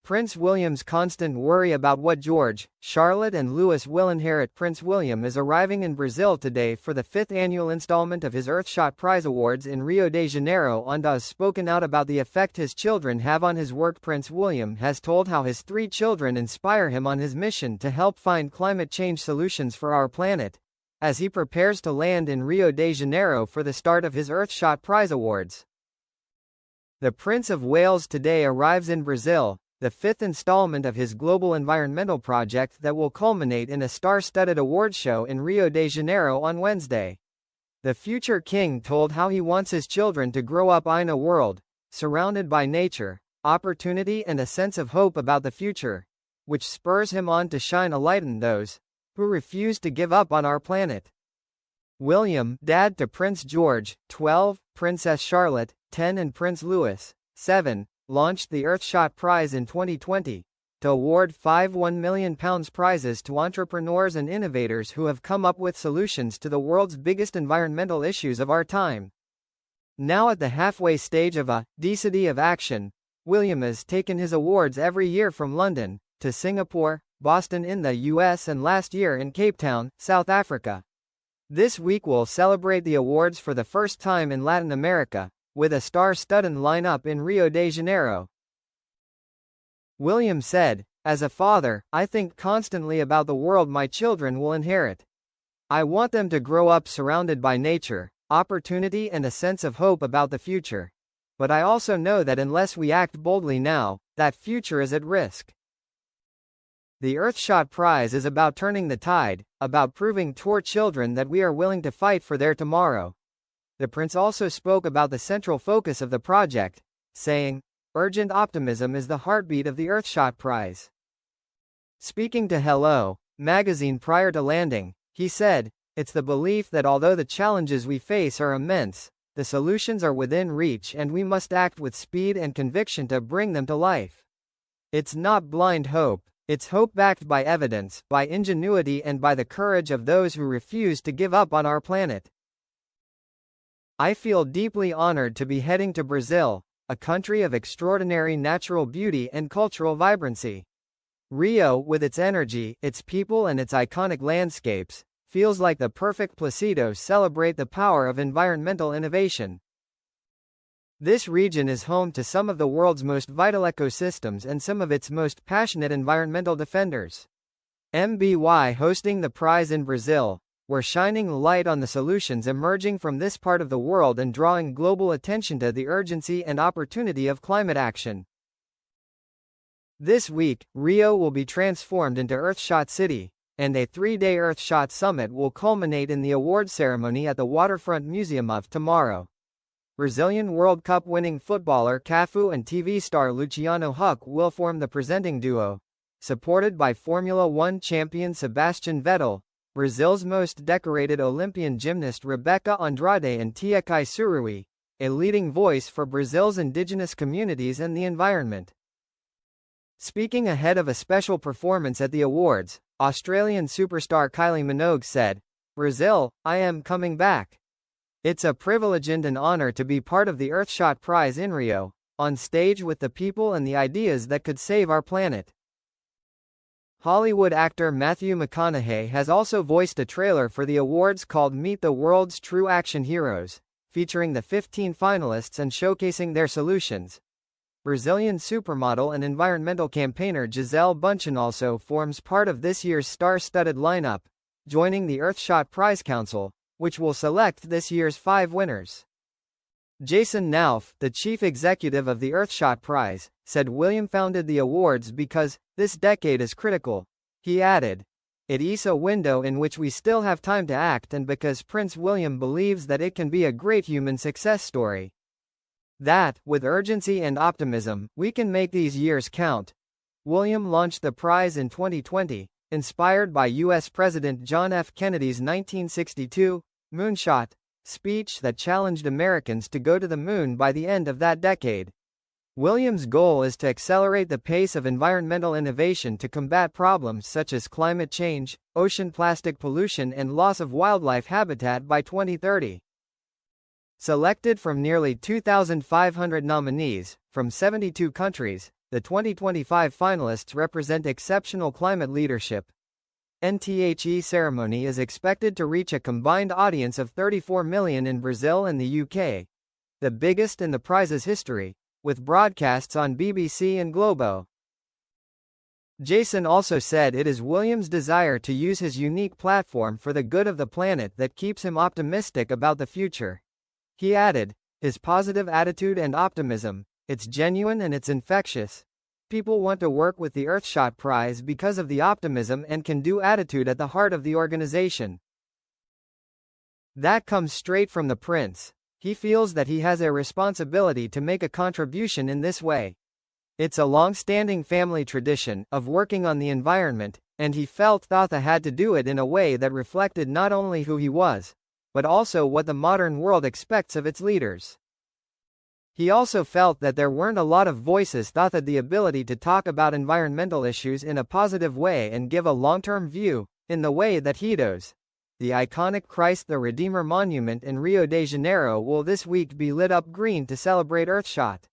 Prince William's constant worry about what George, Charlotte and Louis will inherit. Prince William is arriving in Brazil today for the 5th annual installment of his Earthshot Prize Awards in Rio de Janeiro and has spoken out about the effect his children have on his work. Prince William has told how his 3 children inspire him on his mission to help find climate change solutions for our planet, as he prepares to land in Rio de Janeiro for the start of his Earthshot Prize Awards. The Prince of Wales today arrives in Brazil, the 5th installment of his global environmental project that will culminate in a star-studded awards show in Rio de Janeiro on Wednesday. The future king told how he wants his children to grow up in a world surrounded by nature, opportunity and a sense of hope about the future, which spurs him on to shine a light on those who refuse to give up on our planet. William, dad to Prince George, 12, Princess Charlotte, 10 and Prince Louis, 7, launched the Earthshot Prize in 2020 to award 5 £1 million prizes to entrepreneurs and innovators who have come up with solutions to the world's biggest environmental issues of our time. Now at the halfway stage of a decade of action, William has taken his awards every year from London to Singapore, Boston in the US and last year in Cape Town, South Africa. This week we'll celebrate the awards for the first time in Latin America, with a star-studded lineup in Rio de Janeiro. William said, "As a father, I think constantly about the world my children will inherit. I want them to grow up surrounded by nature, opportunity and a sense of hope about the future. But I also know that unless we act boldly now, that future is at risk." The Earthshot Prize is about turning the tide, about proving to our children that we are willing to fight for their tomorrow. The prince also spoke about the central focus of the project, saying, "Urgent optimism is the heartbeat of the Earthshot Prize." Speaking to Hello magazine prior to landing, he said, "It's the belief that although the challenges we face are immense, the solutions are within reach and we must act with speed and conviction to bring them to life. It's not blind hope, it's hope backed by evidence, by ingenuity and by the courage of those who refuse to give up on our planet. I feel deeply honored to be heading to Brazil, a country of extraordinary natural beauty and cultural vibrancy. Rio, with its energy, its people and its iconic landscapes, feels like the perfect place to celebrate the power of environmental innovation. This region is home to some of the world's most vital ecosystems and some of its most passionate environmental defenders. MBY hosting the prize in Brazil, we're shining light on the solutions emerging from this part of the world and drawing global attention to the urgency and opportunity of climate action. This week, Rio will be transformed into Earthshot City, and a 3-day Earthshot Summit will culminate in the awards ceremony at the Waterfront Museum of tomorrow. Brazilian World Cup winning footballer Cafu and TV star Luciano Huck will form the presenting duo, supported by Formula One champion Sebastian Vettel, Brazil's most decorated Olympian gymnast Rebeca Andrade and Tiekai Surui, a leading voice for Brazil's indigenous communities and the environment. Speaking ahead of a special performance at the awards, Australian superstar Kylie Minogue said, "Brazil, I am coming back. It's a privilege and an honor to be part of the Earthshot Prize in Rio, on stage with the people and the ideas that could save our planet." Hollywood actor Matthew McConaughey has also voiced a trailer for the awards called Meet the World's True Action Heroes, featuring the 15 finalists and showcasing their solutions. Brazilian supermodel and environmental campaigner Gisele Bündchen also forms part of this year's star-studded lineup, joining the Earthshot Prize Council, which will select this year's 5 winners. Jason Nauf, the chief executive of the Earthshot Prize, said William founded the awards because this decade is critical. He added, "It is a window in which we still have time to act and because Prince William believes that it can be a great human success story. That, with urgency and optimism, we can make these years count." William launched the prize in 2020, inspired by U.S. President John F. Kennedy's 1962 moonshot speech that challenged Americans to go to the moon by the end of that decade. William's goal is to accelerate the pace of environmental innovation to combat problems such as climate change, ocean plastic pollution and loss of wildlife habitat by 2030. Selected from nearly 2,500 nominees, from 72 countries, The 2025 finalists represent exceptional climate leadership. NTHE ceremony is expected to reach a combined audience of 34 million in Brazil and the UK, the biggest in the prize's history, with broadcasts on BBC and Globo. Jason also said it is Williams' desire to use his unique platform for the good of the planet that keeps him optimistic about the future. He added, "His positive attitude and optimism, it's genuine and it's infectious. People want to work with the Earthshot Prize because of the optimism and can-do attitude at the heart of the organization." That comes straight from the prince. He feels that he has a responsibility to make a contribution in this way. It's a long-standing family tradition of working on the environment, and he felt Thatha had to do it in a way that reflected not only who he was, but also what the modern world expects of its leaders. He also felt that there weren't a lot of voices that had the ability to talk about environmental issues in a positive way and give a long-term view, in the way that he does. The iconic Christ the Redeemer monument in Rio de Janeiro will this week be lit up green to celebrate Earthshot.